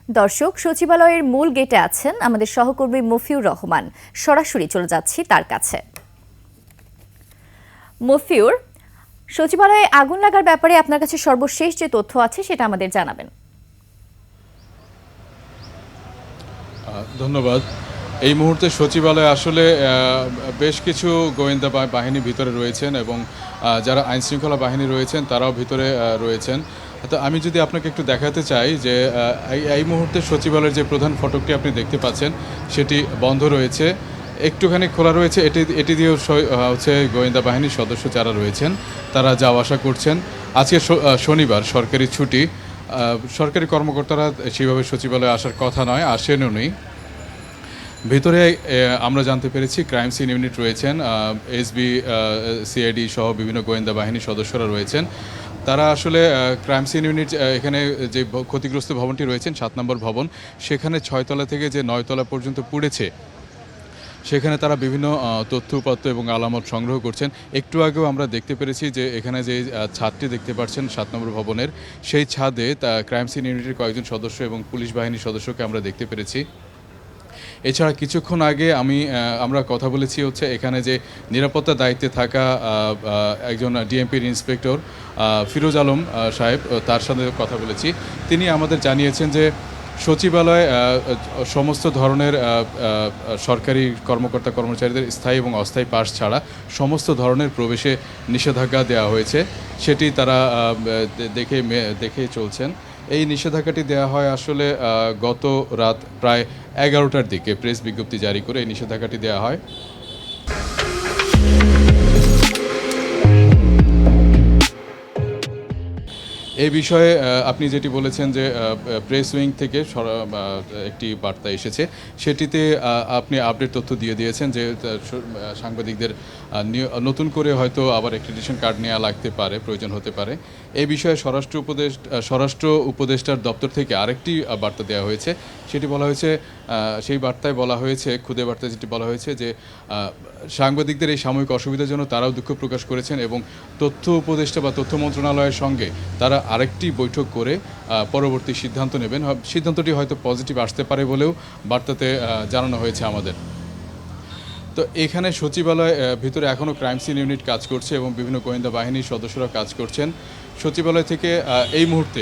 দর্শক, সচিবালয়ের মূল গেটে আছেন আমাদের সহকর্মী মফিউর রহমান। সরাসরি চলে যাচ্ছি তার কাছে। মফিউর, সচিবালয়ে আগুন লাগার ব্যাপারে আপনার কাছে সর্বশেষ যে তথ্য আছে সেটা আমাদের জানাবেন। ধন্যবাদ। এই মুহূর্তে সচিবালয়ে আসলে বেশ কিছু গোয়েন্দা বাহিনী ভিতরে রয়েছেন এবং যারা আইনশৃঙ্খলা বাহিনী রয়েছেন তারাও ভিতরে রয়েছেন। তো আমি যদি আপনাকে একটু দেখাতে চাই যে এই মুহূর্তে সচিবালয়ের যে প্রধান ফটকটি আপনি দেখতে পাচ্ছেন সেটি বন্ধ রয়েছে, একটুখানি খোলা রয়েছে। এটি দিয়েও হচ্ছে গোয়েন্দা বাহিনীর সদস্য যারা রয়েছেন তারা যাওয়া আসা করছেন। আজকে শনিবার, সরকারি ছুটি, সরকারি কর্মকর্তারা সেভাবে সচিবালয়ে আসার কথা নয়, আসেনও নেই। ভিতরে আমরা জানতে পেরেছি ক্রাইম সিন ইউনিট রয়েছেন, এসবি, সিআইডি সহ বিভিন্ন গোয়েন্দা বাহিনীর সদস্যরা রয়েছেন। তারা আসলে ক্রাইম সিন ইউনিট, এখানে যে ক্ষতিগ্রস্ত ভবনটি রয়েছেন 7 নম্বর ভবন, সেখানে 6 তলা থেকে যে 9 তলা পর্যন্ত পুড়েছে সেখানে তারা বিভিন্ন তথ্যপত্র এবং আলামত সংগ্রহ করছেন। একটু আগেও আমরা দেখতে পেরেছি যে এখানে যে ছাদটি দেখতে পাচ্ছেন 7 নম্বর ভবনের, সেই ছাদে ক্রাইম সিন ইউনিটের কয়েকজন সদস্য এবং পুলিশ বাহিনীর সদস্যকে আমরা দেখতে পেরেছি। এছাড়া কিছুক্ষণ আগে আমরা কথা বলেছি হচ্ছে এখানে যে নিরাপত্তা দায়িত্বে থাকা একজন ডিএমপির ইন্সপেক্টর ফিরোজ আলম সাহেব, তার সাথে কথা বলেছি। তিনি আমাদের জানিয়েছেন যে সচিবালয়ে সমস্ত ধরনের সরকারি কর্মকর্তা কর্মচারীদের স্থায়ী এবং অস্থায়ী পাস ছাড়া সমস্ত ধরনের প্রবেশে নিষেধাজ্ঞা দেওয়া হয়েছে, সেটি তারা দেখে চলছেন। এই নিষেধাজ্ঞাটি দেওয়া হয় আসলে গত রাত প্রায় 11টার দিকে প্রেস বিজ্ঞপ্তি জারি করে এই নিষেধাজ্ঞাটি দেওয়া হয়। এই বিষয়ে আপনি যেটি বলেছেন যে প্রেস উইং থেকে একটি বার্তা এসেছে, সেটিতে আপনি আপডেট তথ্য দিয়ে দিয়েছেন যে সাংবাদিকদের নতুন করে হয়তো আবার অ্যাক্রিডিটেশন কার্ড নেওয়া লাগতে পারে, প্রয়োজন হতে পারে। এই বিষয়ে স্বরাষ্ট্র উপদেষ্টার দপ্তর থেকে আরেকটি বার্তা দেওয়া হয়েছে। সেটি বলা হয়েছে, সেই বার্তায় বলা হয়েছে, খুদে বার্তায় যেটি বলা হয়েছে যে সাংবাদিকদের এই সাময়িক অসুবিধার জন্য তারাও দুঃখ প্রকাশ করেছেন এবং তথ্য উপদেষ্টা বা তথ্য মন্ত্রণালয়ের সঙ্গে তারা আরেকটি বৈঠক করে পরবর্তী সিদ্ধান্ত নেবেন। সিদ্ধান্তটি হয়তো পজিটিভ আসতে পারে বলেও বার্তাতে জানানো হয়েছে আমাদের। তো এখানে সচিবালয় ভিতরে এখনও ক্রাইম সিন ইউনিট কাজ করছে এবং বিভিন্ন গোয়েন্দা বাহিনীর সদস্যরা কাজ করছেন। সচিবালয় থেকে এই মুহূর্তে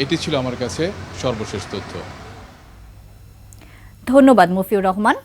এটি ছিল আমার কাছে সর্বশেষ তথ্য। ধন্যবাদ মফিউর রহমান।